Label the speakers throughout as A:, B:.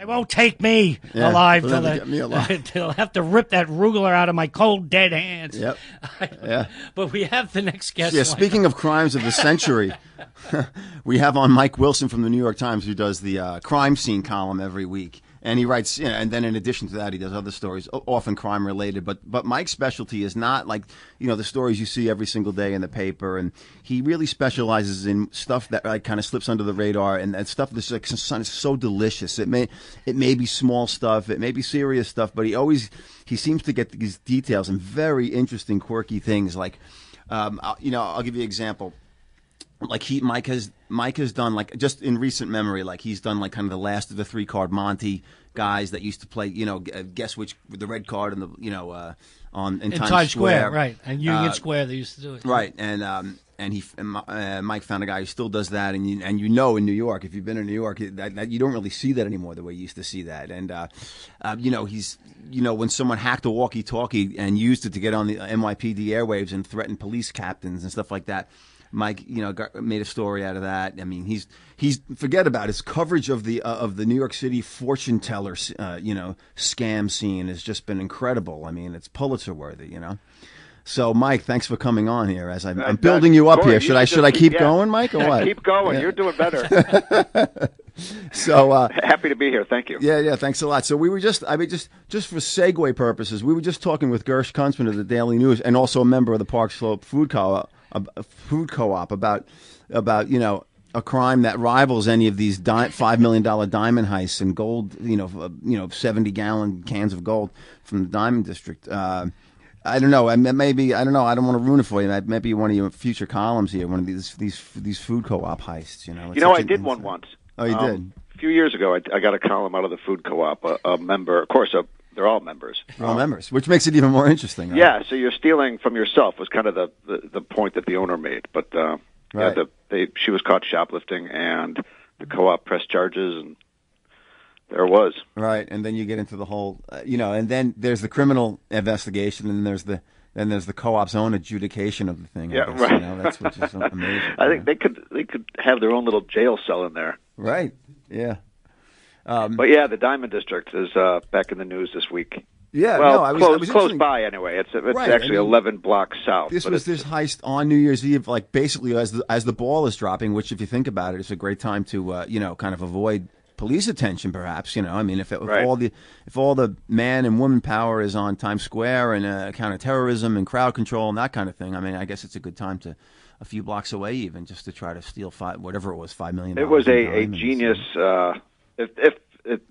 A: They won't take me alive. They'll have to rip that ruler out of my cold, dead hands.
B: Yep. Yeah.
A: But we have the next guest.
B: Yeah, speaking of crimes of the century, we have on Mike Wilson from the New York Times, who does the crime scene column every week. And he writes, and then in addition to that, he does other stories, often crime related. But Mike's specialty is not like, the stories you see every single day in the paper. And he really specializes in stuff that like kind of slips under the radar and stuff that's like so delicious. It may be small stuff, it may be serious stuff, but he seems to get these details and very interesting, quirky things. Like, I'll give you an example. Like Mike has done, like, just in recent memory, like he's done like kind of the last of the 3-card Monte guys that used to play, guess which, with the red card and the in Times Square,
A: right, and Union Square they used to do it,
B: right, and Mike found a guy who still does that, and in New York, if you've been in New York, that you don't really see that anymore the way you used to see that, and he's when someone hacked a walkie-talkie and used it to get on the NYPD airwaves and threaten police captains and stuff like that. Mike, made a story out of that. I mean, he's forget about his coverage of the New York City fortune teller, scam scene has just been incredible. I mean, it's Pulitzer worthy, So, Mike, thanks for coming on here. As I'm building you up here, should I keep going, Mike, or what?
C: Keep going. Yeah. You're doing better.
B: So
C: happy to be here. Thank you.
B: Yeah. Thanks a lot. So we were just for segue purposes, we were just talking with Gersh Kunzman of the Daily News and also a member of the Park Slope Food Co-op about a crime that rivals any of these $5 million diamond heists and gold, 70-gallon cans of gold from the Diamond District. I don't know. Maybe I don't know. I don't want to ruin it for you. Maybe one of your future columns here, one of these food co-op heists.
C: I did one once.
B: Oh, you did?
C: A few years ago, I got a column out of the food co-op. A member, of course, they're all members.
B: They're all members, which makes it even more interesting. Right?
C: Yeah, so you're stealing from yourself was kind of the point that the owner made. But
B: right.
C: she was caught shoplifting, and the co-op pressed charges, and there it was.
B: Right, and then you get into the whole, and then there's the criminal investigation, and there's the co-op's own adjudication of the thing.
C: Yeah,
B: guess,
C: right.
B: That's which is amazing.
C: I think they could have their own little jail cell in there.
B: Right. Yeah.
C: But yeah, the Diamond District is back in the news this week.
B: Yeah,
C: well,
B: I was
C: close by anyway. It's
B: right,
C: actually 11 blocks south.
B: This heist on New Year's Eve, like basically as the ball is dropping. Which, if you think about it, it's a great time to kind of avoid police attention, perhaps. I mean, if all the man and woman power is on Times Square and counterterrorism and crowd control and that kind of thing, I mean, I guess it's a good time to a few blocks away even just to try to steal $5 million.
C: It was a genius. If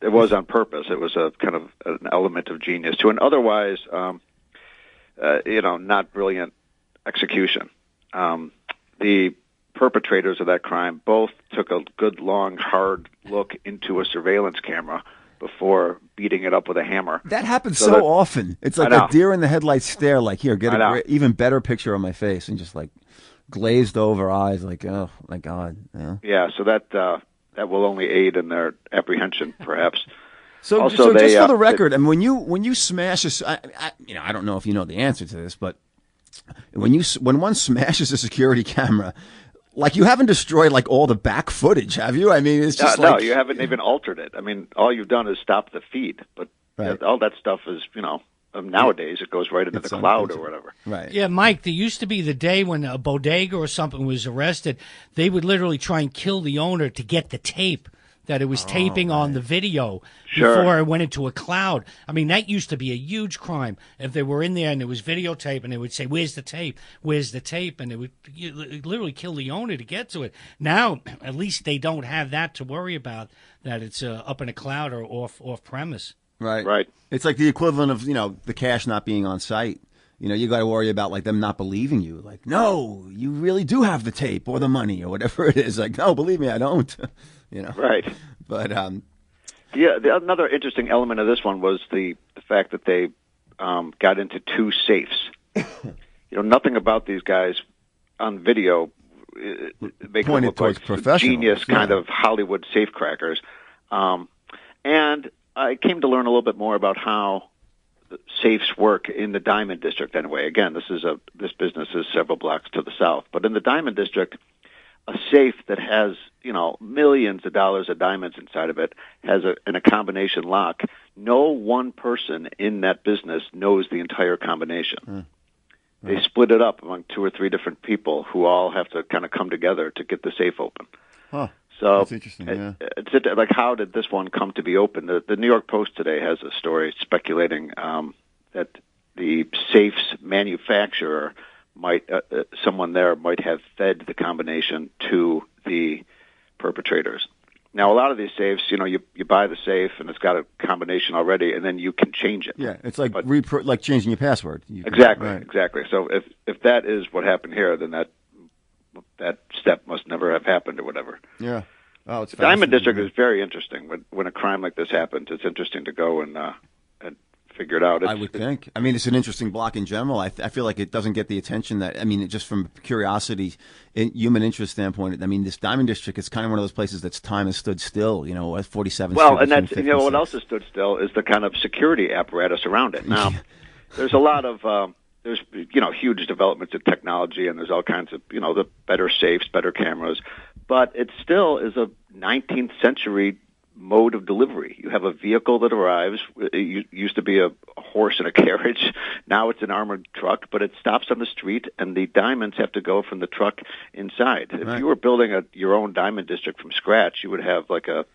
C: it was on purpose, it was a kind of an element of genius to an otherwise, not brilliant execution. The perpetrators of that crime both took a good, long, hard look into a surveillance camera before beating it up with a hammer.
B: That happens so often. It's like a deer in the headlights stare, like, here, get a even better picture of my face, and just like glazed over eyes, like, oh my God.
C: Yeah, so that will only aid in their apprehension, perhaps.
B: So just for the record, and when you smash I don't know if you know the answer to this, but when one smashes a security camera, like, you haven't destroyed like all the back footage, have you? I mean, it's just
C: no, you haven't even altered it. I mean, all you've done is stop the feed, but
B: right.
C: All that stuff is nowadays it goes right into the cloud or whatever.
B: Right.
A: Yeah, Mike, there used to be the day when a bodega or something was arrested, they would literally try and kill the owner to get the tape that it was taping on the video before it went into a cloud. I mean, that used to be a huge crime. If they were in there and it was videotape and they would say, where's the tape? Where's the tape? And it would literally kill the owner to get to it. Now, at least they don't have that to worry about, that it's up in a cloud or off premise.
B: Right. It's like the equivalent of, the cash not being on site. You got to worry about like them not believing you. Like, no, you really do have the tape or the money or whatever it is. Like, no, believe me, I don't.
C: Right.
B: But
C: another interesting element of this one was the fact that they got into two safes. Nothing about these guys on video make them look like genius kind of Hollywood safecrackers. And I came to learn a little bit more about how safes work in the Diamond District. Anyway, again, this business is several blocks to the south, but in the Diamond District, a safe that has, millions of dollars of diamonds inside of it has a combination lock. No one person in that business knows the entire combination. They split it up among 2 or 3 different people who all have to kind of come together to get the safe open.
B: Huh.
C: So
B: that's interesting. Yeah.
C: It's like, how did this one come to be open? The New York Post today has a story speculating that the safe's manufacturer might someone there might have fed the combination to the perpetrators. Now, a lot of these safes, you buy the safe and it's got a combination already, and then you can change it.
B: Yeah, it's like like changing your password.
C: Exactly. So if that is what happened here, then that step must never have happened or whatever.
B: Yeah. Oh, it's
C: the Diamond District is very interesting. When a crime like this happens, it's interesting to go and figure it out.
B: I would think. I mean, it's an interesting block in general. I feel like it doesn't get the attention that, just from curiosity, human interest standpoint, this Diamond District is kind of one of those places that's time has stood still, at 47th
C: Well,
B: Street,
C: and that's, what else has stood still is the kind of security apparatus around it. Now, there's a lot of, there's huge developments in technology, and there's all kinds of, the better safes, better cameras, but it still is a 19th century mode of delivery. You have a vehicle that arrives. It used to be a horse and a carriage. Now it's an armored truck, but it stops on the street, and the diamonds have to go from the truck inside. If you were building your own Diamond District from scratch, you would have like a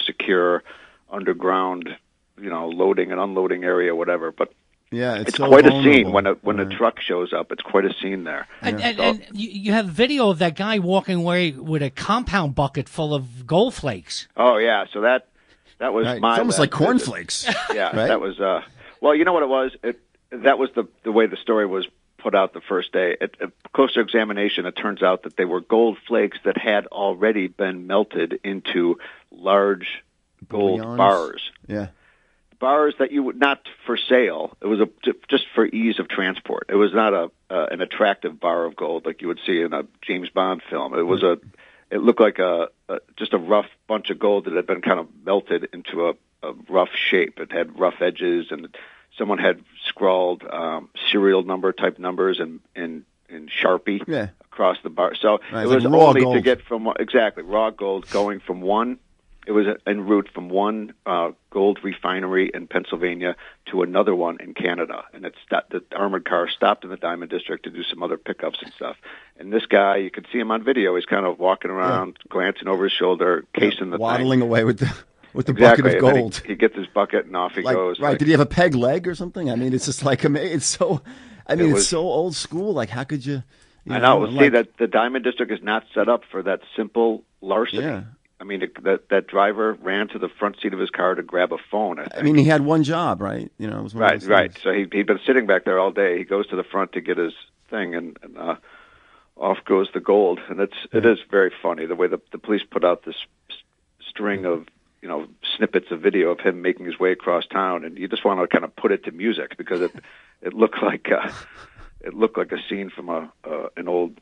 C: secure underground loading and unloading area, whatever. But
B: yeah,
C: it's
B: so
C: quite
B: vulnerable.
C: a scene when a truck shows up. It's quite a scene there.
A: And you have video of that guy walking away with a compound bucket full of gold flakes.
C: Oh yeah, so that was my.
B: It's almost like cornflakes.
C: Yeah,
B: right?
C: That was. Well, you know what it was. That was the way the story was put out the first day. At closer examination, it turns out that they were gold flakes that had already been melted into large gold bars.
B: Yeah.
C: Bars that you would not for sale. It was just for ease of transport. It was not an attractive bar of gold like you would see in a James Bond film. It was it looked like just a rough bunch of gold that had been kind of melted into a rough shape. It had rough edges, and someone had scrawled serial number type numbers in Sharpie across the bar. So it was
B: like raw
C: only
B: gold.
C: to get from raw gold going from one. It was en route from one gold refinery in Pennsylvania to another one in Canada, and the armored car stopped in the Diamond District to do some other pickups and stuff. And this guy, you can see him on video. He's kind of walking around, glancing over his shoulder, casing the
B: waddling
C: thing.
B: away with the bucket of gold.
C: He gets his bucket and off he goes.
B: Right? Did he have a peg leg or something? It's just like it's so. It's so old school. Like, how could you?
C: I know. See that the Diamond District is not set up for that simple larceny.
B: Yeah.
C: That driver ran to the front seat of his car to grab a phone.
B: He had one job, right? It was one of those
C: right.
B: things.
C: So he'd been sitting back there all day. He goes to the front to get his thing, and off goes the gold. And it is very funny the way the police put out this string of snippets of video of him making his way across town, and you just want to kind of put it to music because it looked like a scene from an old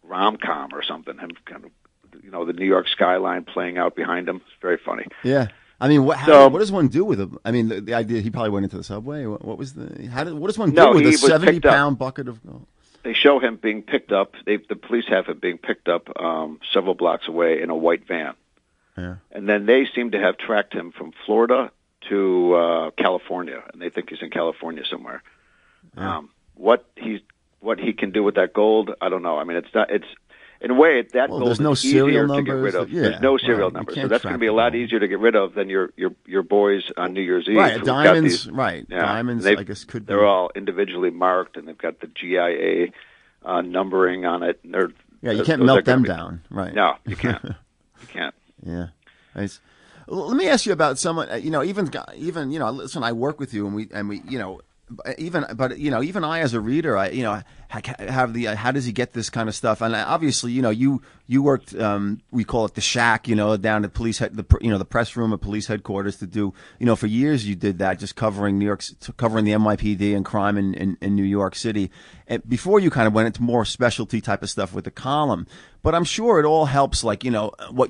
C: rom-com or something. Him kind of. The New York skyline playing out behind him. It's very funny.
B: Yeah. What does one do with him? The idea he probably went into the subway. What was what does one do with a 70-pound bucket of gold?
C: They show him being picked up. The police have him being picked up several blocks away in a white van.
B: Yeah. And
C: then they seem to have tracked him from Florida to California, and they think he's in California somewhere.
B: Yeah.
C: What he can do with that gold, I don't know. It's in a way, gold
B: there's no
C: is easier
B: serial
C: to
B: numbers.
C: get rid of.
B: Yeah,
C: there's no serial numbers, so that's going to be a lot easier to get rid of than your boys on New Year's Eve.
B: Right, diamonds. Right,
C: yeah,
B: diamonds. I guess could.
C: They're all individually marked, and they've got the GIA numbering on it. And
B: you can't melt them down. Right.
C: No, you can't. You can't.
B: Yeah. Nice. Let me ask you about someone. Even listen. I work with you, and we even I as a reader, have the how does he get this kind of stuff? And obviously, you worked, we call it the shack, down at the press room at police headquarters to do, for years you did that, just covering covering the NYPD and crime in New York City. And before you kind of went into more specialty type of stuff with the column. But I'm sure it all helps, what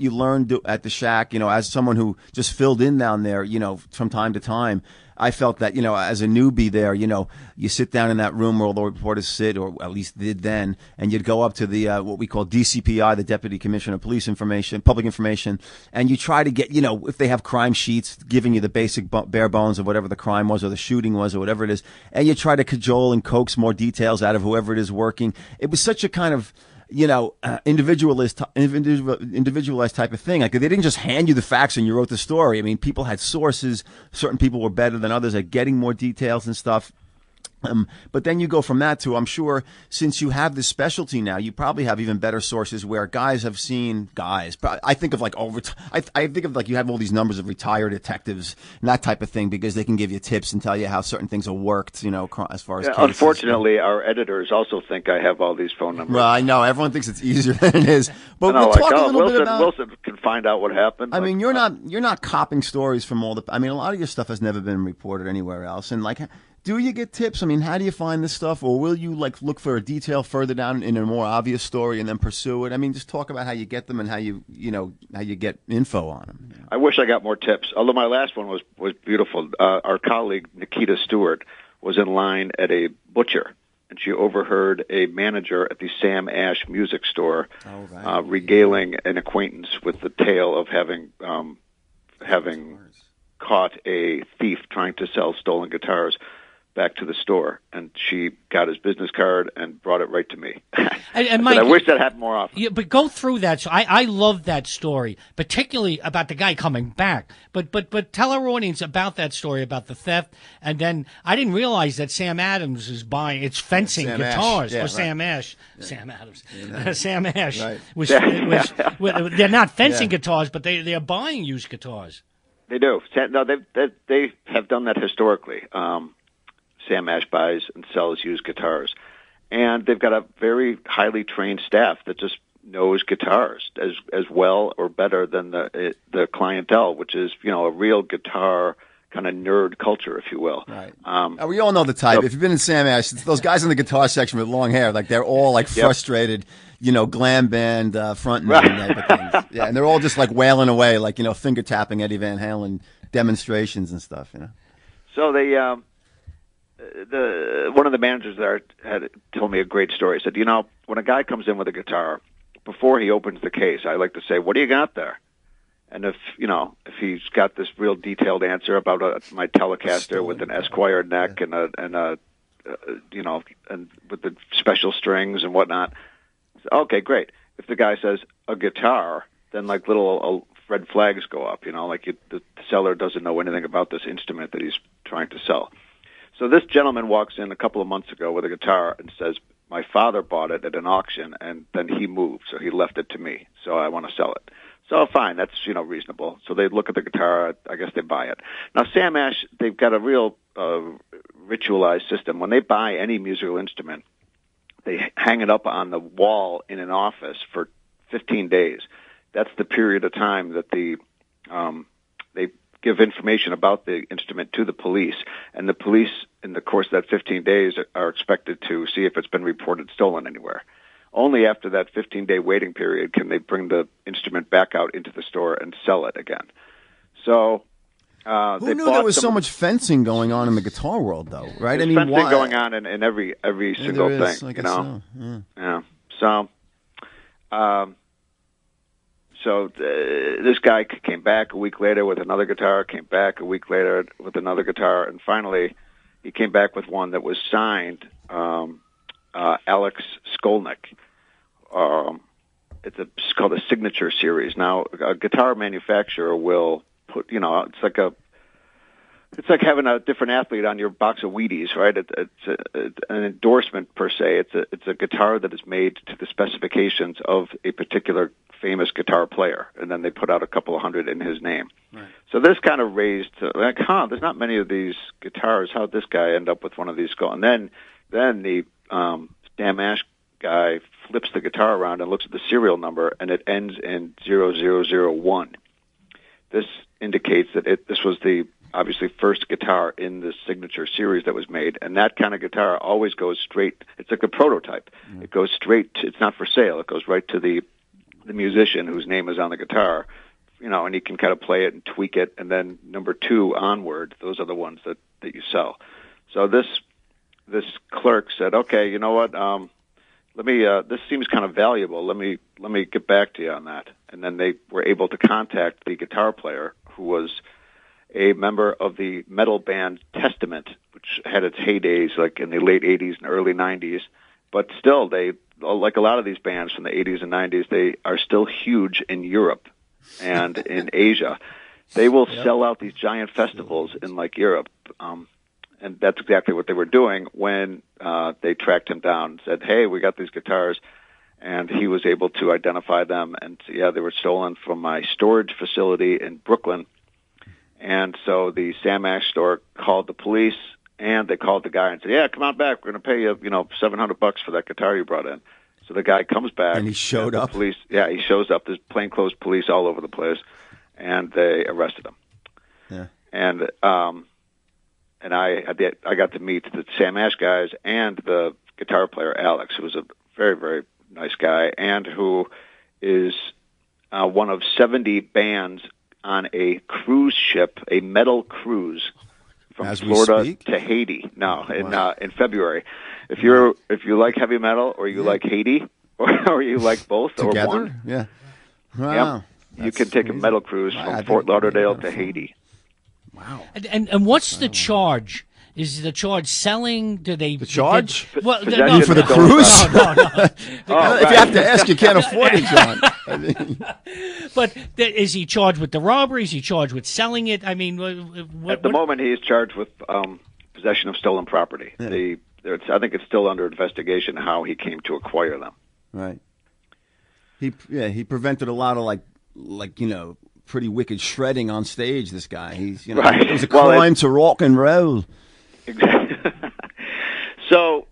B: you learned at the shack, as someone who just filled in down there, from time to time. I felt that, as a newbie there, you sit down in that room where all the reporters sit, or at least did then, and you'd go up to the what we call DCPI, the Deputy Commissioner of Police Information, Public Information, and you try to get, if they have crime sheets giving you the basic bare bones of whatever the crime was or the shooting was or whatever it is, and you try to cajole and coax more details out of whoever it is working. It was such a kind of individualized type of thing. Like, they didn't just hand you the facts and you wrote the story. I mean, people had sources. Certain people were better than others at getting more details and stuff. But then you go from that to, I'm sure, since you have this specialty now, you probably have even better sources where guys have seen guys. I think of like I think of like you have all these numbers of retired detectives and that type of thing, because they can give you tips and tell you how certain things are worked, as far as cases.
C: Unfortunately, our editors also think I have all these phone numbers.
B: Well, I know everyone thinks it's easier than it is. But
C: we'll
B: talk a little bit about
C: Wilson can find out what happened.
B: I mean, you're not copying stories from all the. I mean, a lot of your stuff has never been reported anywhere else, and like. Do you get tips? I mean, how do you find this stuff? Or will you look for a detail further down in a more obvious story and then pursue it? I mean, just talk about how you get them and how you get info on them.
C: I wish I got more tips. Although my last one was beautiful. Our colleague Nikita Stewart was in line at a butcher, and she overheard a manager at the Sam Ash music store regaling an acquaintance with the tale of having caught a thief trying to sell stolen guitars back to the store, and she got his business card and brought it right to me.
A: And Mike,
C: I wish that happened more often.
A: Yeah, but go through that. So I love that story, particularly about the guy coming back. But tell our audience about that story about the theft. And then I didn't realize that Sam Adams is buying fencing
B: Sam
A: guitars
B: Ash. Yeah,
A: Sam Ash.
B: Yeah.
A: Sam Adams. Sam Ash
B: Right.
A: was they're not fencing guitars, but they are buying used guitars.
C: They do. No, they have done that historically. Sam Ash buys and sells used guitars, and they've got a very highly trained staff that just knows guitars as well or better than the clientele, which is a real guitar kind of nerd culture, if you will.
B: Right. We all know the type. If you've been in Sam Ash, it's those guys in the guitar section with long hair, like they're all like frustrated. Glam band frontman type of things. Yeah, and they're all just like wailing away, like finger tapping Eddie Van Halen demonstrations and stuff.
C: So they. One of the managers there had told me a great story. He said, when a guy comes in with a guitar, before he opens the case, I like to say, "What do you got there?" And if he's got this real detailed answer about my Telecaster with an Esquire neck and with the special strings and whatnot, okay, great. If the guy says a guitar, then like little red flags go up. The seller doesn't know anything about this instrument that he's trying to sell. So this gentleman walks in a couple of months ago with a guitar and says, "My father bought it at an auction, and then he moved, so he left it to me. So I want to sell it." So fine, that's reasonable. So they look at the guitar. I guess they buy it. Now Sam Ash, they've got a real ritualized system. When they buy any musical instrument, they hang it up on the wall in an office for 15 days. That's the period of time that they give information about the instrument to the police, and the police, in the course of that 15 days, are expected to see if it's been reported stolen anywhere. Only after that 15-day waiting period can they bring the instrument back out into the store and sell it again. So
B: who knew there was so much fencing going on in the guitar world, though? Right?
C: There's fencing going on in every single thing. Yeah. So. So this guy came back a week later with another guitar, came back a week later with another guitar, and finally he came back with one that was signed Alex Skolnick. It's called a signature series. Now, a guitar manufacturer will put, it's like having a different athlete on your box of Wheaties, right? It's an endorsement per se. It's a guitar that is made to the specifications of a particular famous guitar player, and then they put out a couple of hundred in his name. Right. So this kind of raised there's not many of these guitars. How'd this guy end up with one of these? And then the Sam Ash guy flips the guitar around and looks at the serial number, and it ends in 0001. This indicates that this was the obviously first guitar in the signature series that was made, and that kind of guitar always goes straight. It's like a prototype. It goes straight. It's not for sale. It goes right to the musician whose name is on the guitar, and he can kind of play it and tweak it, and then number 2 onward, those are the ones that you sell. So this this clerk said, "Okay, you know what? Let me. This seems kind of valuable. Let me get back to you on that." And then they were able to contact the guitar player, who was a member of the metal band Testament, which had its heydays like in the late '80s and early '90s. But still, they, like a lot of these bands from the '80s and '90s, they are still huge in Europe and in Asia. They will sell out these giant festivals in like Europe. And that's exactly what they were doing when they tracked him down and said, "Hey, we got these guitars." And he was able to identify them. And, yeah, they were stolen from my storage facility in Brooklyn. And so the Sam Ash store called the police, and they called the guy and said, "Yeah, come on back. We're going to pay you, $700 for that guitar you brought in." So the guy comes back.
B: And he showed up?
C: Police, yeah, he shows up. There's plainclothes police all over the place. And they arrested him.
B: Yeah.
C: And I got to meet the Sam Ash guys and the guitar player Alex, who was a very, very nice guy, and who is one of 70 bands on a cruise ship, a metal cruise from Florida to Haiti. No, in February. If you like heavy metal, or you like Haiti, or you like both,
B: together?
C: Or one,
B: yeah, wow.
C: Yep. You can take a metal cruise from Fort Lauderdale to Haiti.
B: Wow.
A: And what's the charge? Is the charge selling? Do they
B: the charge?
A: Well,
C: no,
B: for the cruise?
A: No.
B: If you have to ask, you can't afford it, John. I mean.
A: But is he charged with the robbery? Is he charged with selling it? I mean,
C: at the moment, he is charged with possession of stolen property.
B: Yeah.
C: I think it's still under investigation how he came to acquire them.
B: Right. He prevented a lot of like pretty wicked shredding on stage. This guy,
C: right.
B: It was a crime to rock and roll.
C: Exactly. So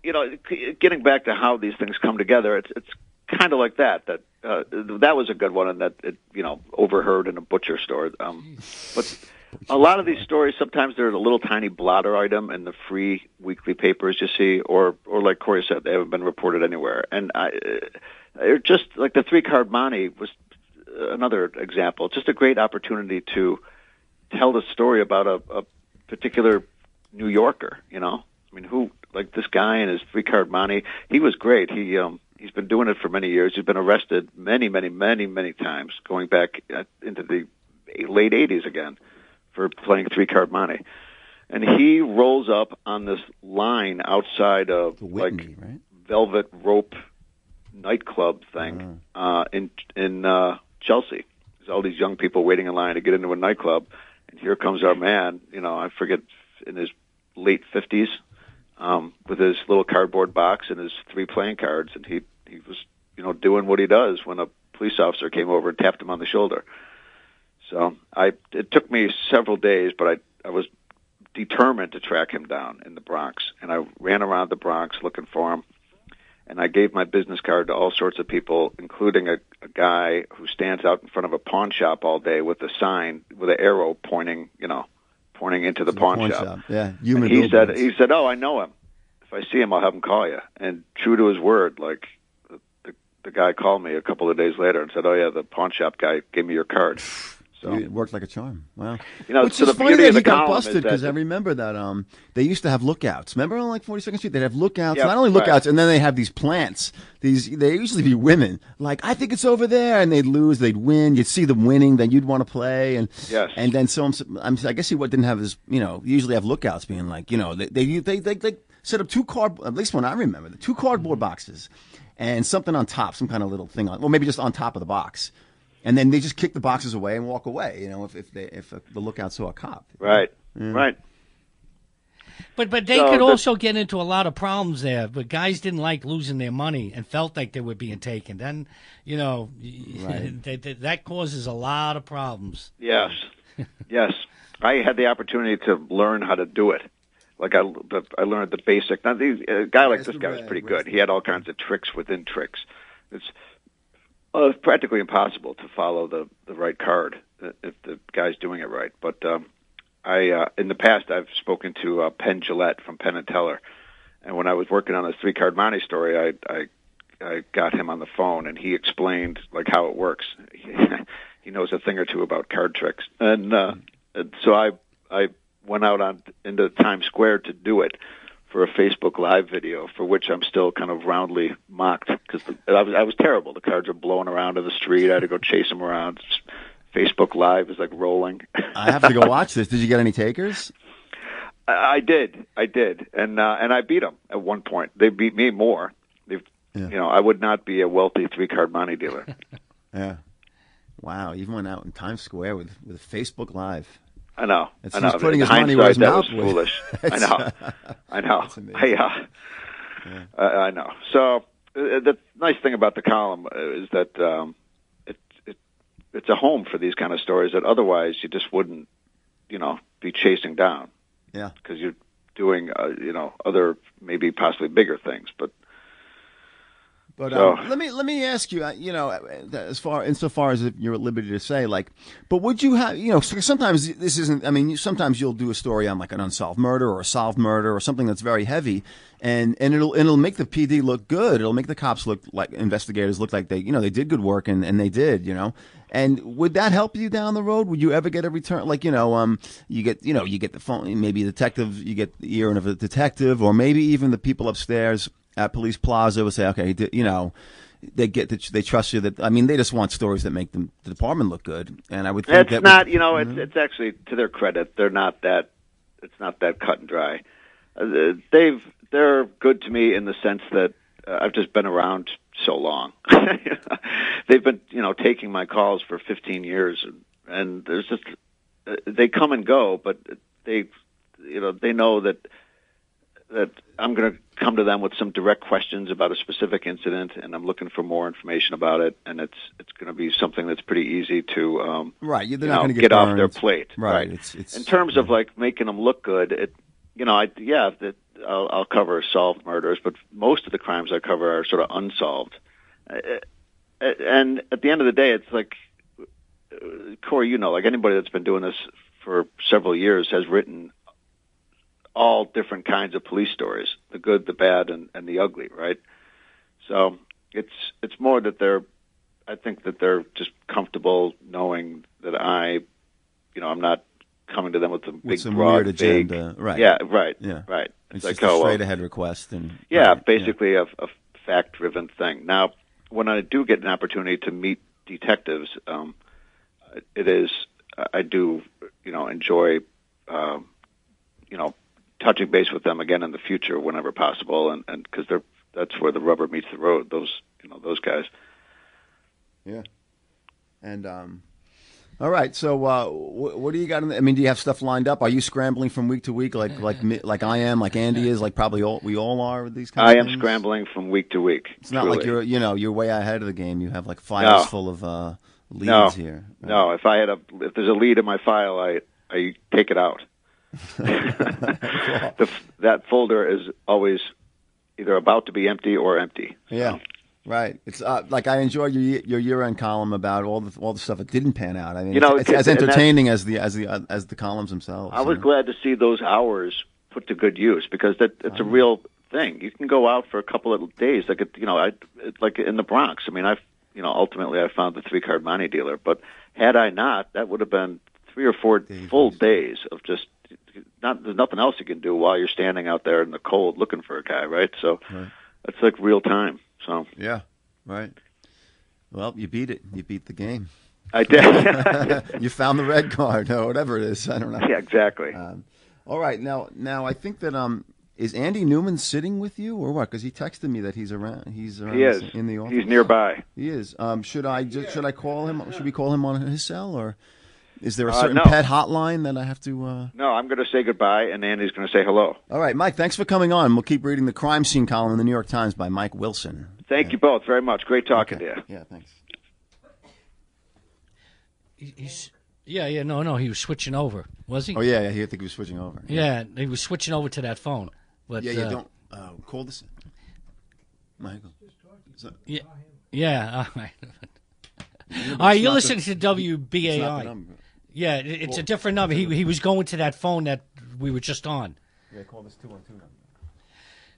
C: getting back to how these things come together, it's kind of like that. That was a good one, and that overheard in a butcher store. But a lot of these stories, sometimes they're a little tiny blotter item in the free weekly papers you see, or like Corey said, they haven't been reported anywhere. And they're just like the 3-card Monte was another example. Just a great opportunity to tell the story about a particular New Yorker. I mean, who, like this guy and his 3-card Monte, he was great. He's been doing it for many years. He's been arrested many, many, many, many times, going back into the late 80s again for playing 3-card Monte. And he rolls up on this line outside of
B: Whitney, right?
C: Velvet Rope nightclub thing in Chelsea. There's all these young people waiting in line to get into a nightclub, and here comes our man, I forget, in his late 50s, with his little cardboard box and his 3 playing cards, and he was, doing what he does when a police officer came over and tapped him on the shoulder. So it took me several days, but I was determined to track him down in the Bronx, and I ran around the Bronx looking for him. And I gave my business card to all sorts of people, including a guy who stands out in front of a pawn shop all day with a sign with an arrow pointing into the pawn shop.
B: Yeah,
C: and he said, "Oh, I know him. If I see him, I'll have him call you." And true to his word, like the guy called me a couple of days later and said, "Oh yeah, the pawn shop guy gave me your card." So
B: it worked like a charm. Wow.
C: Which
B: so
C: is
B: the funny that he got busted, because I remember that they used to have lookouts. Remember on like 42nd Street, they'd have lookouts.
C: Yep,
B: not only lookouts, and then they have these plants. They usually be women. Like, I think it's over there, and they'd lose, they'd win. You'd see them winning, then you'd want to play, and
C: yes.
B: And then I guess he didn't have his. Usually have lookouts being like, they set up at least when I remember, the 2 cardboard boxes, and something on top, some kind of little thing well, maybe just on top of the box. And then they just kick the boxes away and walk away. If the lookout saw a cop.
C: Right.
B: Yeah.
C: Right.
A: But they could also get into a lot of problems there. But guys didn't like losing their money and felt like they were being taken. Then right. that causes a lot of problems.
C: Yes. Yes. I had the opportunity to learn how to do it. Like I learned the basic. Now, a guy like this guy was pretty good. He had all kinds of tricks within tricks. It's practically impossible to follow the right card if the guy's doing it right. But in the past, I've spoken to Penn Jillette from Penn and Teller, and when I was working on this 3-card Monte story, I got him on the phone, and he explained like how it works. He knows a thing or two about card tricks, and so I went out into Times Square to do it for a Facebook Live video, for which I'm still kind of roundly mocked because I was terrible. The cars are blowing around in the street. I had to go chase them around. Facebook Live is like rolling.
B: I have to go watch this. Did you get any takers?
C: I did, and I beat them at one point. They beat me more. I would not be a wealthy 3-card monte dealer.
B: Yeah. Wow. Even went out in Times Square with Facebook Live.
C: I know.
B: He's putting his money where his mouth was.
C: Foolish. I know. I know. I know. So the nice thing about the column is that it's a home for these kind of stories that otherwise you just wouldn't, be chasing down.
B: Yeah.
C: Because you're doing, other maybe possibly bigger things, but.
B: But let me ask you, insofar as if you're at liberty to say, but would you have, sometimes this isn't. I mean, sometimes you'll do a story on like an unsolved murder or a solved murder or something that's very heavy, and it'll make the PD look good. It'll make the cops look like investigators look like they did good work and they did, And would that help you down the road? Would you ever get a return? Like, you get the phone, maybe you get the ear of a detective, or maybe even the people upstairs at Police Plaza would say, okay, they trust you. They just want stories that make the department look good. And I would think
C: it's actually to their credit. They're not that. It's not that cut and dry. They're good to me in the sense that I've just been around so long. They've been, taking my calls for 15 years, and there's just they come and go, but they know that I'm going to come to them with some direct questions about a specific incident, and I'm looking for more information about it, and it's going to be something that's pretty easy to
B: right. They're not going to
C: get off their plate.
B: Right.
C: It's in terms of like making them look good. I'll cover solved murders, but most of the crimes I cover are sort of unsolved. And at the end of the day, it's like Corey, like anybody that's been doing this for several years has written all different kinds of police stories, the good, the bad, and the ugly, right? So it's more that I think that they're just comfortable knowing that I'm not coming to them with
B: some
C: broad,
B: weird agenda. Right.
C: Yeah, right.
B: Yeah.
C: Right.
B: It's like a straight ahead request.
C: Basically a fact-driven thing. Now, when I do get an opportunity to meet detectives, I do, enjoy, touching base with them again in the future whenever possible, and because that's where the rubber meets the road. Those guys.
B: Yeah. And all right. So what do you got? Do you have stuff lined up? Are you scrambling from week to week, like I am, like Andy is, like probably we all are with these kinds of things?
C: I am scrambling from week to week.
B: It's not like you're way ahead of the game. You have like files full of leads here. Right?
C: No, if there's a lead in my file, I take it out. That folder is always either about to be empty or empty. So.
B: Yeah, right. It's like I enjoyed your year-end column about all the stuff that didn't pan out. I mean, it's as entertaining as the columns themselves.
C: I was glad to see those hours put to good use because it's a real thing. You can go out for a couple of days, like in the Bronx. I mean, ultimately I found the 3-card monte dealer, but had I not, that would have been 3 or 4 full days of just. There's nothing else you can do while you're standing out there in the cold looking for a guy, right? So that's like real time. So
B: yeah, right. Well, you beat it. You beat the game.
C: I did.
B: You found the red card or whatever it is. I don't know.
C: Yeah, exactly.
B: All right. Now I think that is Andy Newman sitting with you or what? Because he texted me that he's around. He is in the office.
C: He's nearby.
B: He is. Should I call him? Should we call him on his cell or? Is there a certain pet hotline that I have to...
C: No, I'm going to say goodbye, and Andy's going to say hello.
B: All right, Mike, thanks for coming on. We'll keep reading the crime scene column in the New York Times by Mike Wilson.
C: Thank you both very much. Great talking to you.
B: Yeah, thanks.
A: No, he was switching over, was he?
B: Oh, yeah, I think he was switching over.
A: Yeah, he was switching over to that phone. But,
B: you don't... call this... Michael.
A: Yeah, all right. All right, you're listening to WBAI. Yeah, it's a different number. He was going to that phone that we were just on.
B: Yeah, call this 212 number.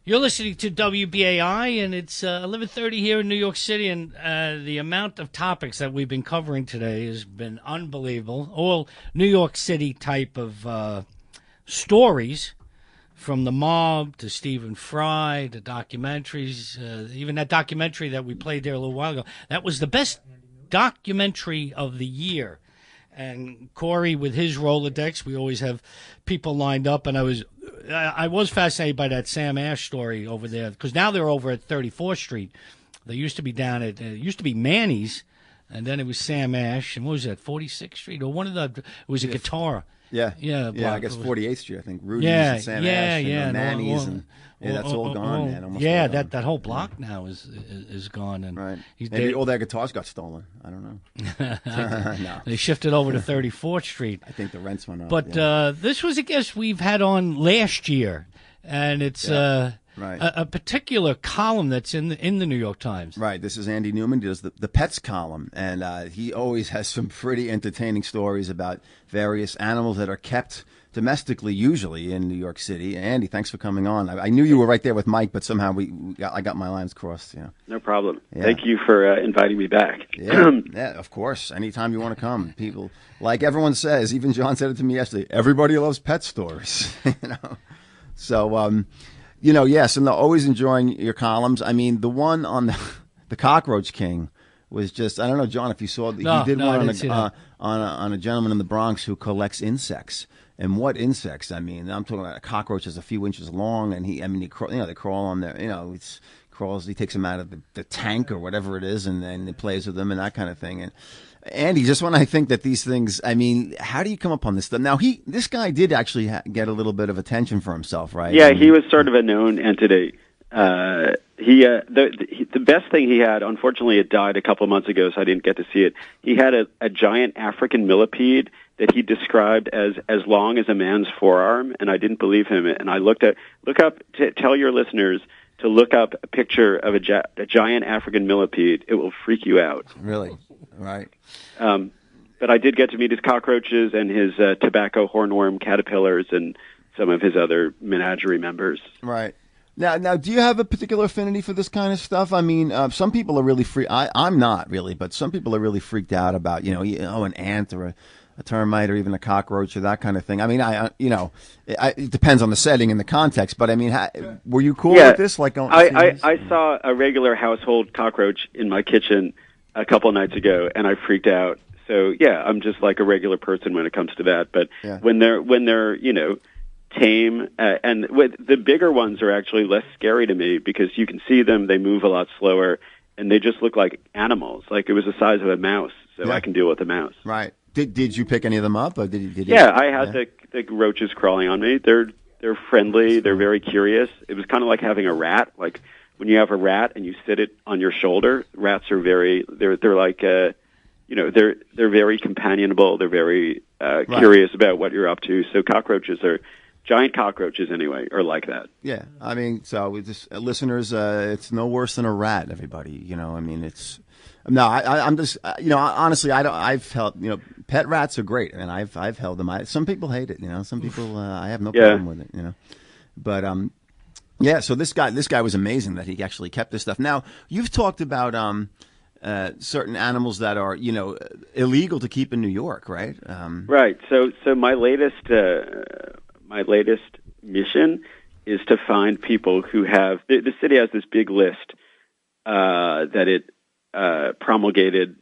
A: You're listening to WBAI, and it's 11:30 here in New York City, and the amount of topics that we've been covering today has been unbelievable. All New York City type of stories. from The Mob to Stephen Fry to documentaries, even that documentary that we played there a little while ago. That was the best documentary of the year. And Corey, with his Rolodex, we always have people lined up, and I was fascinated by that Sam Ash story over there, because now they're over at 34th Street. They used to be down at it used to be Manny's, and then it was Sam Ash, and what was that, 46th Street, or one of the, it was a guitar.
B: Yeah, I guess 48th Street. I think Rudy's and Sam Ash and Manny's, and that's all gone, man. Almost all gone.
A: that whole block now is gone, and
B: right. Maybe all their guitars got stolen. I don't know. No.
A: They shifted over to 34th Street.
B: I think the rents went up.
A: But this was a guest we've had on last year, and it's
B: right.
A: a particular column that's in the New York Times.
B: Right. This is Andy Newman. He does the pets column, and he always has some pretty entertaining stories about various animals that are kept domestically, usually in New York City. Andy, thanks for coming on. I knew you were right there with Mike, but somehow I got my lines crossed. Yeah.
D: No problem.
B: Yeah.
D: Thank you for inviting me back.
B: Yeah, of course. Anytime you want to come. People, like everyone says, even John said it to me yesterday, everybody loves pet stories. So, yes, and they're always enjoying your columns. I mean, the one on the Cockroach King was just, I don't know, John, if you saw, he did one on a gentleman in the Bronx who collects insects. And what insects? I mean, I'm talking about a cockroach that's a few inches long, and they crawl on there. He takes them out of the tank or whatever it is, and then he plays with them and that kind of thing. And Andy, just when I think that these things, I mean, how do you come up on this stuff? Now, this guy did actually get a little bit of attention for himself, right?
D: Yeah, he was sort of a known entity. The best thing he had, unfortunately, it died a couple of months ago, so I didn't get to see it. He had a giant African millipede that he described as long as a man's forearm, and I didn't believe him. And I tell your listeners to look up a picture of a giant African millipede. It will freak you out.
B: Really? Right.
D: But I did get to meet his cockroaches and his tobacco hornworm caterpillars and some of his other menagerie members.
B: Right. Now, do you have a particular affinity for this kind of stuff? I mean, some people are really I'm not really, but some people are really freaked out about, an ant or a termite or even a cockroach or that kind of thing. I mean, it depends on the setting and the context, but I mean, were you cool with this? Like,
D: I saw a regular household cockroach in my kitchen a couple of nights ago, and I freaked out. So yeah, I'm just like a regular person when it comes to that. But when they're tame, and the bigger ones are actually less scary to me because you can see them, they move a lot slower, and they just look like animals. Like it was the size of a mouse, so I can deal with a mouse.
B: Right. Did you pick any of them up? Or did you?
D: Yeah, I had the roaches crawling on me. They're friendly. They're very curious. It was kind of like having a rat. Like when you have a rat and you sit it on your shoulder, rats are they're like they're very companionable. They're very curious about what you're up to. So giant cockroaches anyway are like that.
B: Yeah, I mean, so we just listeners, it's no worse than a rat. Everybody, I mean, it's. No, I'm just, honestly, I've held, pet rats are great, and I've held them. Some people hate it, some people, I have no problem with it, but, so this guy was amazing that he actually kept this stuff. Now, you've talked about, certain animals that are, illegal to keep in New York, right?
D: Right. So my latest mission is to find people who have, the city has this big list, that it, promulgated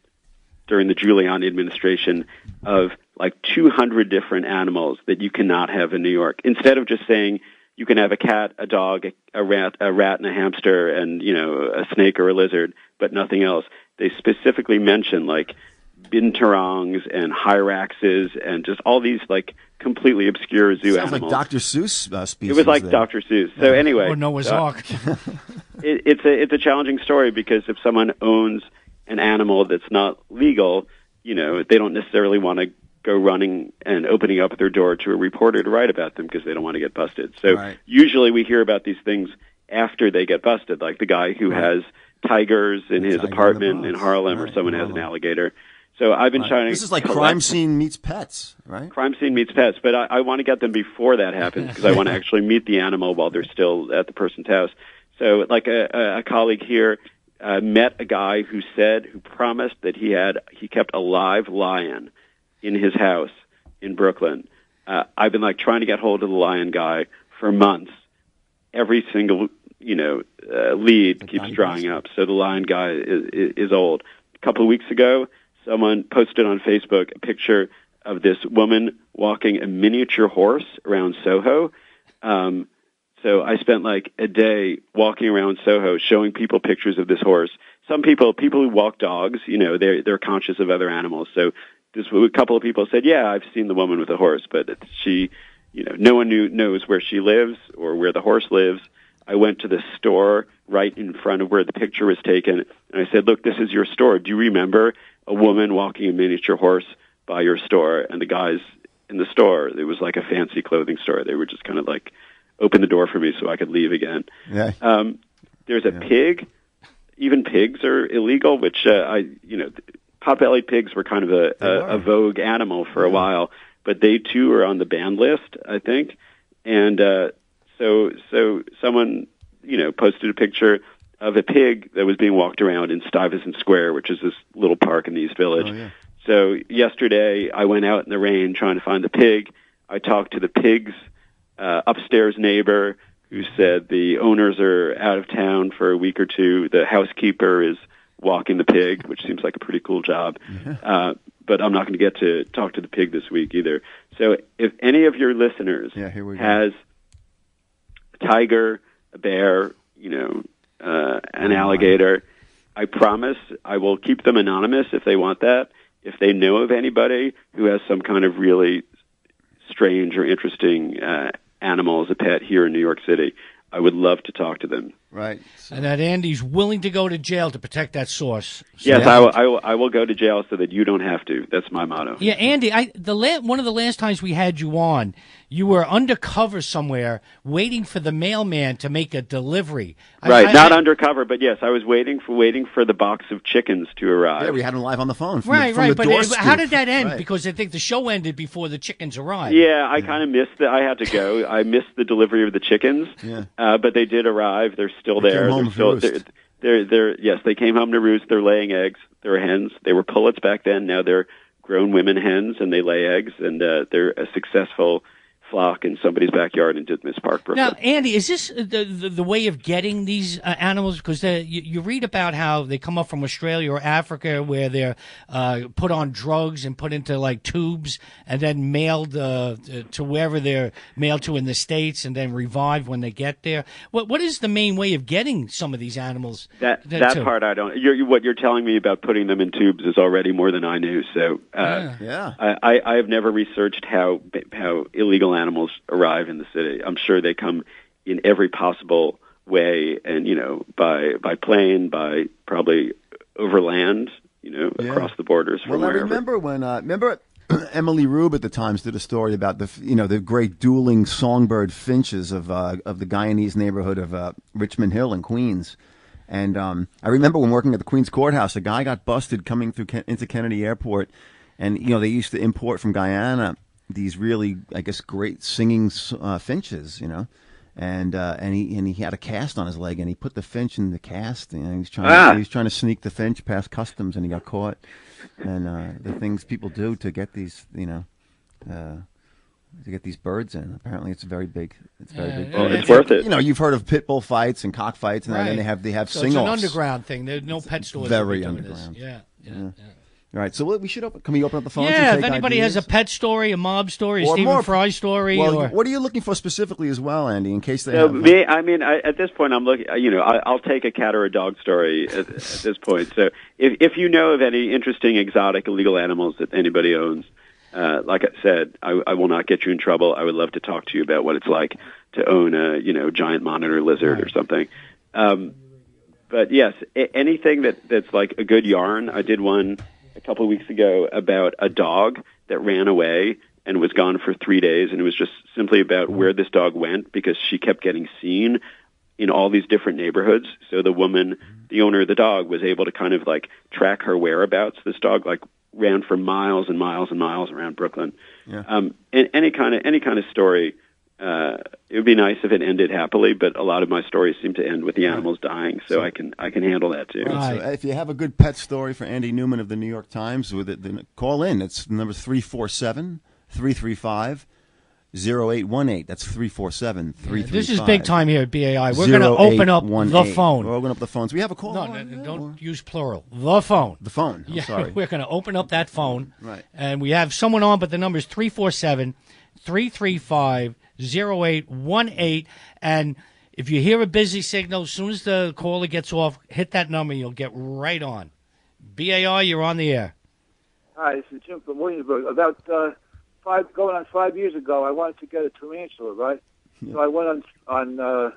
D: during the Giuliani administration of like 200 different animals that you cannot have in New York. Instead of just saying you can have a cat, a dog, a rat, and a hamster, and a snake or a lizard, but nothing else. They specifically mention like binturongs and hyraxes and just all these like completely obscure zoo animals.
B: Sounds like Dr. Seuss species.
D: It was like Dr. Seuss. So anyway,
A: or Noah's Ark.
D: It's a challenging story because if someone owns an animal that's not legal, they don't necessarily want to go running and opening up their door to a reporter to write about them because they don't want to get busted. So usually we hear about these things after they get busted, like the guy who has tigers in his apartment in Harlem, or someone has an alligator. So I've been trying to...
B: This is like Crime Scene meets Pets, right?
D: Crime Scene meets Pets, but I want to get them before that happens because I want to actually meet the animal while they're still at the person's house. So like a colleague here met a guy who promised that he kept a live lion in his house in Brooklyn. I've been like trying to get hold of the lion guy for months, every single lead keeps drying up. So the lion guy is old. A couple of weeks ago, someone posted on Facebook a picture of this woman walking a miniature horse around Soho. So I spent like a day walking around Soho showing people pictures of this horse. Some people who walk dogs, they're conscious of other animals. So a couple of people said, yeah, I've seen the woman with the horse, but she, no one knows where she lives or where the horse lives. I went to the store right in front of where the picture was taken, and I said, look, this is your store. Do you remember a woman walking a miniature horse by your store? And the guys in the store, it was like a fancy clothing store. They were just kind of like, open the door for me so I could leave again.
B: Yeah.
D: There's a pig. Even pigs are illegal, which, pot-bellied pigs were kind of a vogue animal for a while, but they too are on the banned list, I think. And, so someone, posted a picture of a pig that was being walked around in Stuyvesant Square, which is this little park in the East Village. Oh, yeah. So yesterday I went out in the rain trying to find the pig. I talked to the pig's upstairs neighbor who said the owners are out of town for a week or two. The housekeeper is walking the pig, which seems like a pretty cool job. Yeah. But I'm not going to get to talk to the pig this week either. So if any of your listeners has a tiger, a bear, an alligator, I promise I will keep them anonymous if they want that. If they know of anybody who has some kind of really strange or interesting animal as a pet here in New York City, I would love to talk to them.
B: Right.
A: And that Andy's willing to go to jail to protect that source. So
D: yes, I will go to jail so that you don't have to. That's my motto.
A: Yeah, Andy, one of the last times we had you on, you were undercover somewhere waiting for the mailman to make a delivery.
D: Right, not undercover, but yes, I was waiting for the box of chickens to arrive.
B: Yeah, we had him live on the phone.
A: Right. But how did that end? Right. Because I think the show ended before the chickens arrived.
D: Yeah, I kind of missed I had to go. I missed the delivery of the chickens. Yeah. But they did arrive. They're still there. Yes, they came home to roost. They're laying eggs. They're hens. They were pullets back then. Now they're grown women hens, and they lay eggs, and they're a successful flock in somebody's backyard in Ditmas Park, Brooklyn.
A: Now, Andy, is this the way of getting these animals? Because you read about how they come up from Australia or Africa where they're put on drugs and put into like tubes and then mailed to wherever they're mailed to in the States and then revived when they get there. What is the main way of getting some of these animals?
D: That part I don't. What you're telling me about putting them in tubes is already more than I knew. So I have never researched how illegal animals arrive in the city. I'm sure they come in every possible way, and by plane, by probably overland, across the borders from wherever.
B: I remember when Emily Rube at the Times did a story about the great dueling songbird finches of the Guyanese neighborhood of Richmond Hill in Queens. And I remember when working at the Queens Courthouse, a guy got busted coming through into Kennedy Airport, and they used to import from Guyana these really, I guess, great singing finches, and he had a cast on his leg, and he put the finch in the cast, and he was trying to sneak the finch past customs, and he got caught. And the things people do to get these, to get these birds in. Apparently, it's very big. It's very big.
D: Well, it's worth it.
B: You've heard of pit bull fights and cockfights, and then they have
A: so
B: sing-offs.
A: It's an underground thing. There's no pet stores.
B: Very underground.
A: Yeah.
B: All right, so we should can we open up the phones?
A: Yeah,
B: and
A: if
B: take
A: anybody
B: ideas?
A: has a pet story, a mob story, a
B: or
A: Stephen Fry story.
B: Well, what are you looking for specifically as well, Andy? In case they
D: have. At this point, I'm looking. I'll take a cat or a dog story at this point. So, if you know of any interesting exotic illegal animals that anybody owns, like I said, I will not get you in trouble. I would love to talk to you about what it's like to own a giant monitor lizard or something. But yes, anything that's like a good yarn. I did one a couple of weeks ago about a dog that ran away and was gone for 3 days, and it was just simply about where this dog went because she kept getting seen in all these different neighborhoods. So the woman, the owner of the dog, was able to kind of like track her whereabouts. This dog like ran for miles and miles and miles around Brooklyn. Yeah. And any kind of story. It would be nice if it ended happily, but a lot of my stories seem to end with the animals dying, so I can handle that too.
B: Right. So if you have a good pet story for Andy Newman of the New York Times, then call in. It's the number 347-335-9370. 0818. That's 347-335.
A: This is big time here at BAI. We're going to open up the phone.
B: We'll open up the phones. We have a call.
A: No, don't use plural. The phone.
B: The phone. I'm sorry.
A: We're going to open up that phone.
B: Right.
A: And we have someone on, but the number is 347-335-0818. And if you hear a busy signal, as soon as the caller gets off, hit that number. You'll get right on. BAI, you're on the air.
E: Hi, this is Jim from Williamsburg. About going on 5 years ago, I wanted to get a tarantula, right? Yeah. So I went anyway,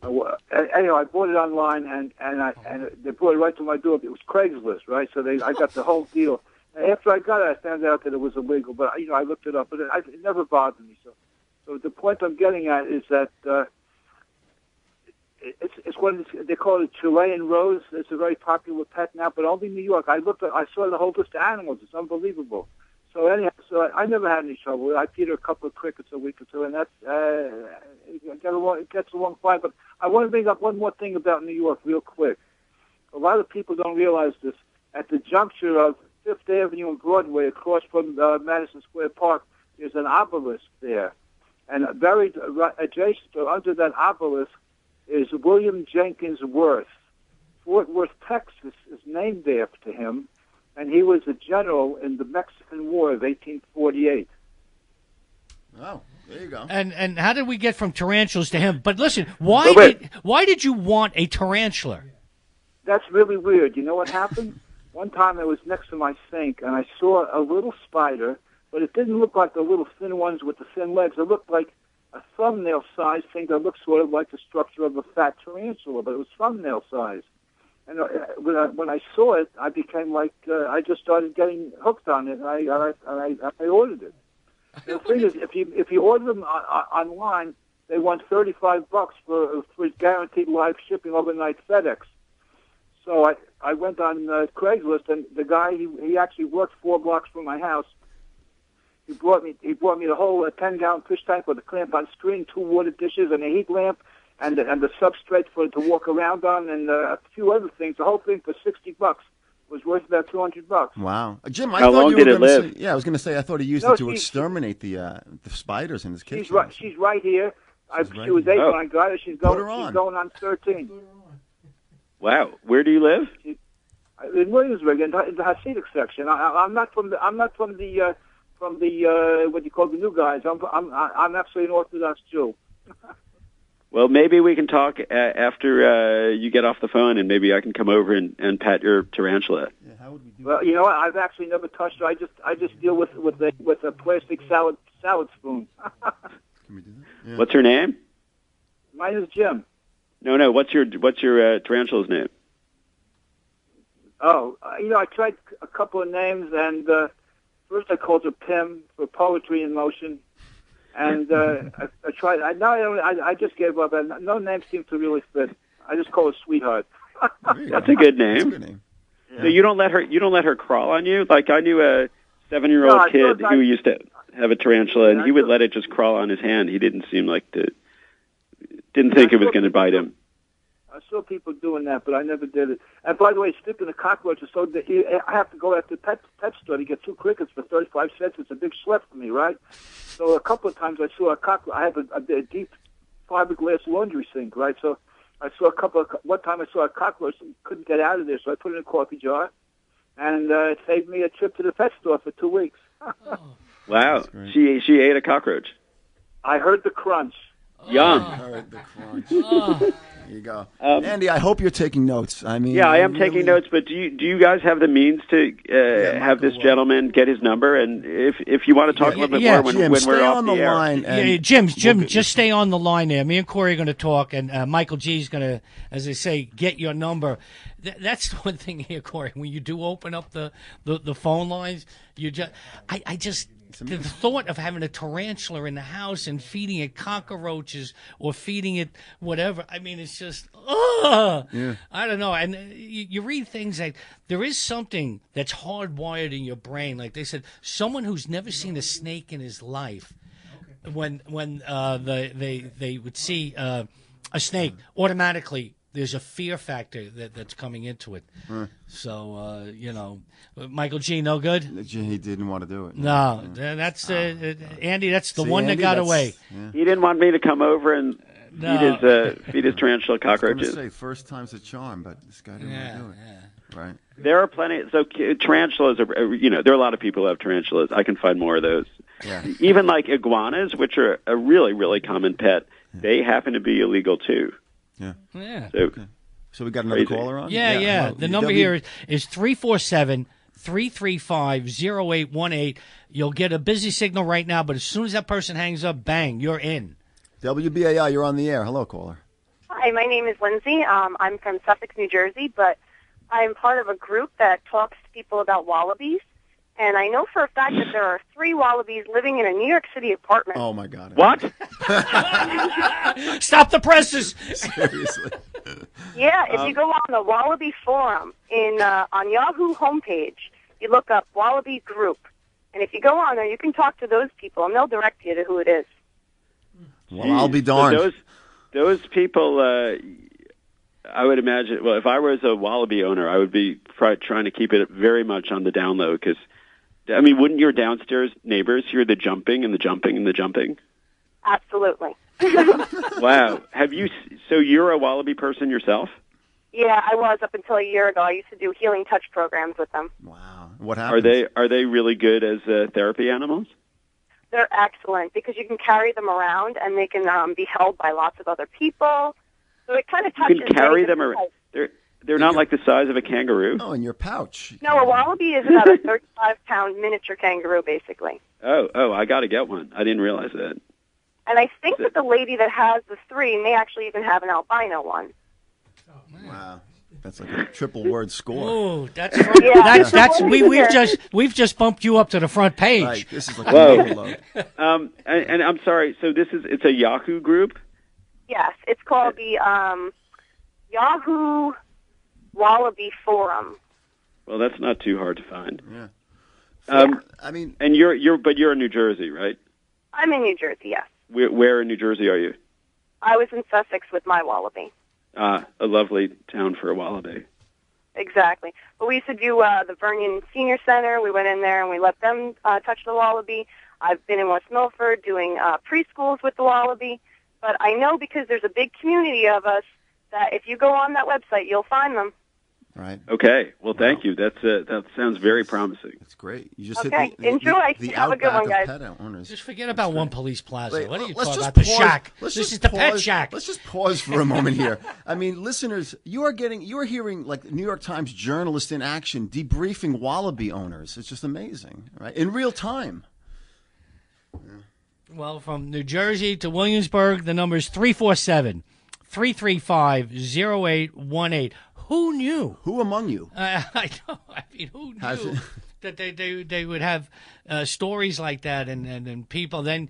E: I bought it online, and they brought it right to my door. It was Craigslist, right? So I got the whole deal. And after I got it, I found out that it was illegal, but I looked it up, but it never bothered me. So the point I'm getting at is that it's what they call it Chilean rose. It's a very popular pet now, but only in New York. I saw the whole list of animals. It's unbelievable. So anyhow, I never had any trouble. I feed her a couple of crickets a week or two, and that's it gets along fine. But I want to bring up one more thing about New York real quick. A lot of people don't realize this. At the juncture of Fifth Avenue and Broadway, across from Madison Square Park, there's an obelisk there. And buried adjacent or under that obelisk is William Jenkins Worth. Fort Worth, Texas is named after him, and he was a general in the Mexican War of 1848.
B: Oh, there you go.
A: And how did we get from tarantulas to him? But listen, why did you want a tarantula?
E: That's really weird. You know what happened? One time I was next to my sink, and I saw a little spider, but it didn't look like the little thin ones with the thin legs. It looked like a thumbnail-sized thing that looked sort of like the structure of a fat tarantula, but it was thumbnail-sized. And when I saw it, I became like I just started getting hooked on it, and I ordered it. And the thing is, if you order them online, they want $35 for guaranteed live shipping overnight FedEx. So I went on Craigslist, and the guy he actually worked 4 blocks from my house. He brought me the whole 10-gallon fish tank with a clamp on screen, 2 water dishes, and a heat lamp, and the substrate for it to walk around on, and a few other things. The whole thing for $60 was worth about $200.
B: Wow, Jim,
D: how long did it live?
B: I was going to say I thought he used it to exterminate the spiders in his kitchen.
E: She's right here. She was 8 when I got her. She's going on 13.
D: Wow, where do you live?
E: In Williamsburg, in the Hasidic section. I'm not from the what you call the new guys. I'm actually an Orthodox Jew.
D: Well, maybe we can talk after you get off the phone, and maybe I can come over and pat your tarantula.
B: Yeah, how would we do
E: well, you know what? I've actually never touched her. I just deal with a plastic salad spoon.
B: Can we do that? Yeah.
D: What's her name?
E: My name is Jim.
D: No. What's your tarantula's name?
E: Oh, I tried a couple of names, and first I called her Pim for Poetry in Motion. And I tried. I just gave up. And no name seemed to really fit. I just call her Sweetheart.
D: That's a good name.
B: That's a good name.
D: Yeah. So you don't let her crawl on you? Like I knew a 7-year-old kid who used to have a tarantula, and he would let it just crawl on his hand. He didn't seem like didn't think it was going to bite him.
E: I saw people doing that, but I never did it. And by the way, speaking of cockroaches, so I have to go at the pet store to get 2 crickets for 35 cents. It's a big schlep for me, right? So a couple of times I saw a cockroach. I have a deep fiberglass laundry sink, right? So I saw one time I saw a cockroach and couldn't get out of there, so I put it in a coffee jar, and it saved me a trip to the pet store for 2 weeks.
D: Wow. She ate a cockroach.
E: I heard the crunch.
D: Yum.
B: I heard the crunch. There you go. Andy, I hope you're taking notes. I mean,
D: yeah, I am taking notes. But do you guys have the means to have this gentleman get his number? And if you want to talk a little bit more when we're off the air,
A: line. Jim, just stay on the line there. Me and Corey are going to talk, and Michael G is going to, as they say, get your number. That's the one thing here, Corey. When you do open up the phone lines, I just. The thought of having a tarantula in the house and feeding it cockroaches or feeding it whatever, I mean, it's just, I don't know. And you read things like there is something that's hardwired in your brain. Like they said, someone who's never seen a snake in his life, when they would see a snake, automatically there's a fear factor that's coming into it. So, Michael G, no good?
B: He didn't want to do it.
A: No, that's Andy, that's the one
B: Andy,
A: that got away.
B: Yeah.
D: He didn't want me to come over and feed his tarantula cockroaches.
B: I was going to say, first time's a charm, but this guy didn't want to do it. Yeah. Right.
D: There are plenty. So tarantulas are, there are a lot of people who have tarantulas. I can find more of those.
B: Yeah.
D: Even like iguanas, which are a really, really common pet, they happen to be illegal too.
B: Yeah.
A: Yeah.
B: So we got another
D: Crazy.
B: caller on?
A: Yeah.
B: Well,
A: the number here is 347-335-0818. You'll get a busy signal right now, but as soon as that person hangs up, bang, you're in.
B: WBAI, you're on the air. Hello, caller.
F: Hi, my name is Lindsay. I'm from Suffolk, New Jersey, but I'm part of a group that talks to people about wallabies. And I know for a fact that there are 3 wallabies living in a New York City apartment.
B: Oh, my God.
D: What?
A: Stop the presses!
B: Seriously.
F: Yeah, if you go on the Wallaby Forum on Yahoo homepage, you look up Wallaby Group. And if you go on there, you can talk to those people, and they'll direct you to who it is.
B: Well, I'll be darned.
D: So those people, I would imagine, well, if I was a wallaby owner, I would be trying to keep it very much on the down low because, I mean, wouldn't your downstairs neighbors hear the jumping and the jumping and the jumping?
F: Absolutely.
D: Wow. So you're a wallaby person yourself?
F: Yeah, I was up until a year ago. I used to do healing touch programs with them.
B: Wow. What happens?
D: Are they really good as therapy animals?
F: They're excellent because you can carry them around and they can be held by lots of other people. So it kind of touches.
D: You can carry them around. They're not like the size of a kangaroo.
B: Oh, in your pouch.
F: No, a wallaby is about a 35-pound miniature kangaroo, basically.
D: Oh, I got to get one. I didn't realize that.
F: And I think that the lady that has the 3 may actually even have an albino one.
B: Wow. That's like a triple word score.
A: Oh, that's we've just bumped you up to the front page.
B: Right. This is like
D: Whoa.
B: a overload.
D: And I'm sorry. So it's a Yahoo group?
F: Yes, it's called the Yahoo Wallaby Forum.
D: Well, that's not too hard to find.
B: Yeah.
D: I mean, and you're in New Jersey, right?
F: I'm in New Jersey. Yes.
D: Where in New Jersey are you?
F: I was in Sussex with my wallaby.
D: A lovely town for a wallaby.
F: Exactly. But we used to do the Vernon Senior Center. We went in there and we let them touch the wallaby. I've been in West Milford doing preschools with the wallaby. But I know because there's a big community of us that if you go on that website, you'll find them.
B: Right.
D: Okay. Well, thank you. That sounds very promising.
B: That's great. You just
F: okay.
B: hit
F: Enjoy.
B: the
F: Have a good one, guys.
B: pet owners.
A: Just forget about One Police Plaza.
B: Wait,
A: what are you
B: let's
A: talking
B: just
A: about? The
B: pause.
A: shack.
B: Let's
A: This
B: just
A: is the
B: pause.
A: pet shack.
B: Let's just pause for a moment here. I mean, listeners, you are hearing like New York Times journalists in action debriefing wallaby owners. It's just amazing, right? In real time.
A: Well, from New Jersey to Williamsburg, the number is 347-335-0818. Who knew?
B: Who among you?
A: I know. I mean, who knew that they would have stories like that and people then.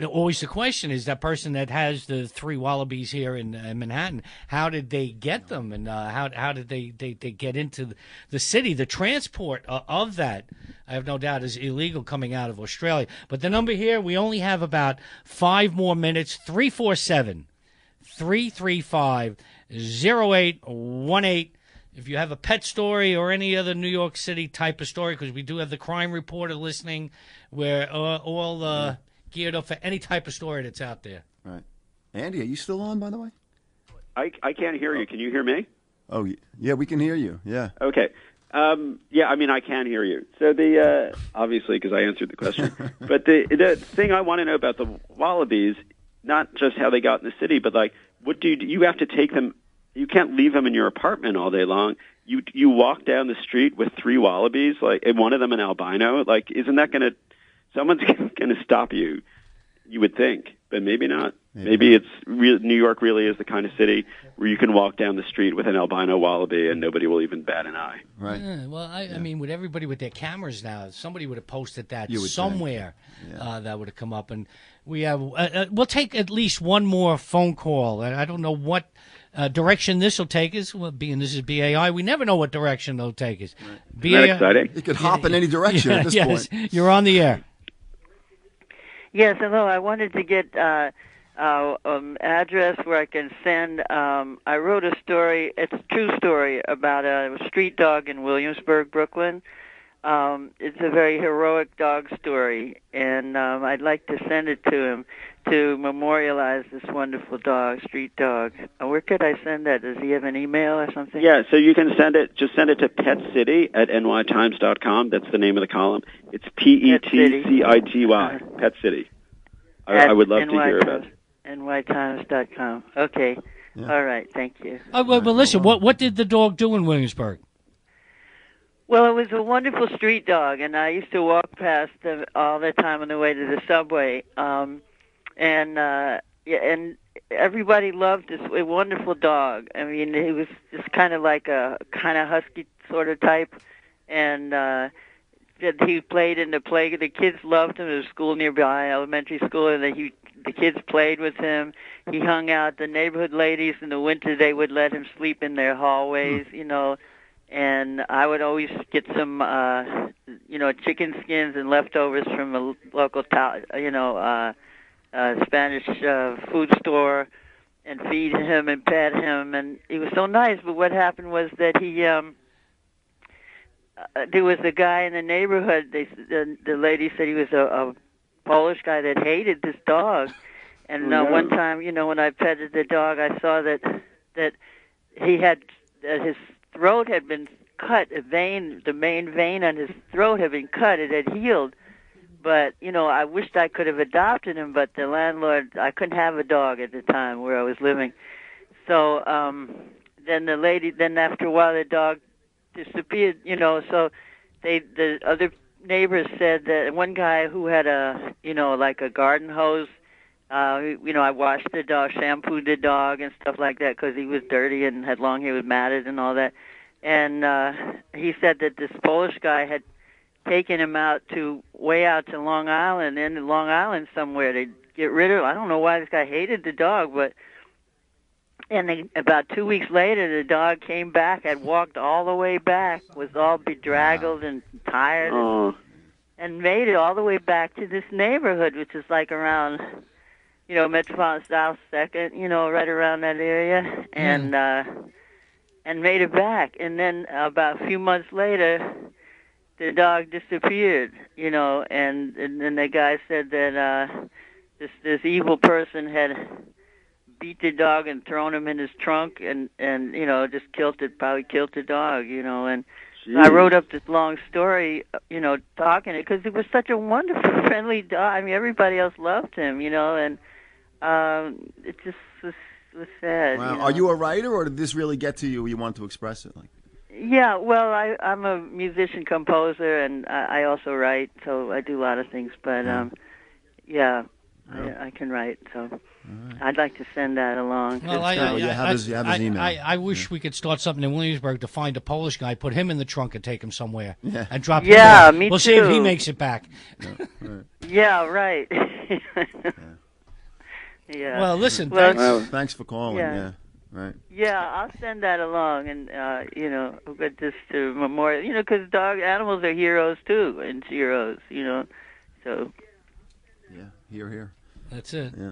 A: Always the question is that person that has the 3 wallabies here in Manhattan, how did they get them and how did they get into the city? The transport of that, I have no doubt, is illegal coming out of Australia. But the number here, we only have about 5 more minutes, 347-335-0818. If you have a pet story or any other New York City type of story, because we do have the crime reporter listening, we're all geared up for any type of story that's out there.
B: Right. Andy, are you still on, by the way?
D: I can't hear you. Can you hear me?
B: Oh, yeah, we can hear you. Yeah.
D: Okay. Yeah, I mean, I can hear you. So obviously, because I answered the question. But the thing I want to know about the wallabies, not just how they got in the city, but like, what do you have to take them? You can't leave them in your apartment all day long. You walk down the street with 3 wallabies, like, and one of them an albino. Like, isn't that someone's going to stop you? You would think, but maybe not. Maybe New York really is the kind of city where you can walk down the street with an albino wallaby and nobody will even bat an eye.
B: Right.
A: Yeah, well, I mean, with everybody with their cameras now, somebody would have posted that
B: You would
A: somewhere. That would have come up, and we have. We'll take at least one more phone call, and I don't know what direction this will take us. Well, being this is BAI, we never know what direction they'll take us.
D: Right. Isn't that exciting?
B: It could hop in any direction at this point.
A: You're on the air.
G: Yes, hello. I wanted to get address where I can send. I wrote a story. It's a true story about a street dog in Williamsburg, Brooklyn. It's a very heroic dog story, and I'd like to send it to him to memorialize this wonderful dog, street dog. Where could I send that? Does he have an email or something?
D: Yeah, so you can send it. Just send it to petcity@nytimes.com. That's the name of the column. It's PETCITY. Pet City. I would love to hear about it.
G: nytimes.com. Okay.
B: Yeah.
G: All right. Thank you.
A: But listen, what did the dog do in Williamsburg?
G: Well, it was a wonderful street dog, and I used to walk past them all the time on the way to the subway. And everybody loved this wonderful dog. I mean, he was just kind of like a kind of husky sort of type, and he played in the play. The kids loved him. There was a school nearby, elementary school, and the kids played with him. He hung out. The neighborhood ladies in the winter, they would let him sleep in their hallways, you know. And I would always get some, chicken skins and leftovers from a local Spanish food store, and feed him and pet him, and he was so nice. But what happened was that he, there was a guy in the neighborhood. The lady said he was a Polish guy that hated this dog. And one time, when I petted the dog, I saw that he had his throat had been cut. The main vein on his throat had been cut. It had healed. But, I wished I could have adopted him, but the landlord, I couldn't have a dog at the time where I was living. So then after a while, the dog disappeared, so the other neighbors said that one guy who had like a garden hose, I washed the dog, shampooed the dog and stuff like that because he was dirty and had long hair, was matted and all that. And he said that this Polish guy had taken him way out to Long Island, in Long Island somewhere to get rid of him. I don't know why this guy hated the dog, and about 2 weeks later, the dog came back, had walked all the way back, was all bedraggled and tired, and made it all the way back to this neighborhood, which is like around, Metropolitan South 2nd, right around that area, and made it back. And then about a few months later, the dog disappeared, and then the guy said that this evil person had beat the dog and thrown him in his trunk and just probably killed the dog, and jeez. I wrote up this long story, talking it because it was such a wonderful, friendly dog. I mean, everybody else loved him, and it just was sad.
B: Wow. Are you a writer, or did this really get to you? You want to express it?
G: Yeah, well, I'm a musician, composer, and I also write, so I do a lot of things. But I can write, so right. I'd like to send that along.
A: Well, I wish we could start something in Williamsburg to find a Polish guy, put him in the trunk, and take him somewhere, and drop him
G: back.
A: Me we'll too. See if he makes it back.
G: Yeah, right.
A: Yeah. Well, listen.
B: Thanks for calling. Yeah. Right.
G: Yeah, I'll send that along, and we'll get this to memorial. Because animals are heroes too, and heroes. So.
B: Yeah, here.
A: That's it.
B: Yeah.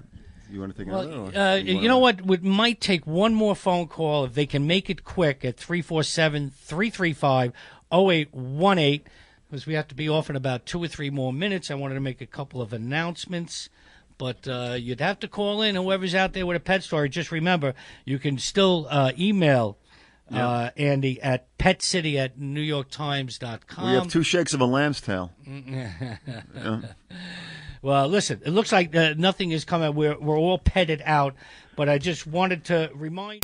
B: You want to take another?
A: You know what? We might take one more phone call if they can make it quick at 347-335-0818, because we have to be off in about 2 or 3 more minutes. I wanted to make a couple of announcements. But you'd have to call in, whoever's out there with a pet story. Just remember, you can still email Andy at petcity@newyorktimes.com.
B: We have 2 shakes of a lamb's tail.
A: Well, listen, it looks like nothing is coming. We're all petted out. But I just wanted to remind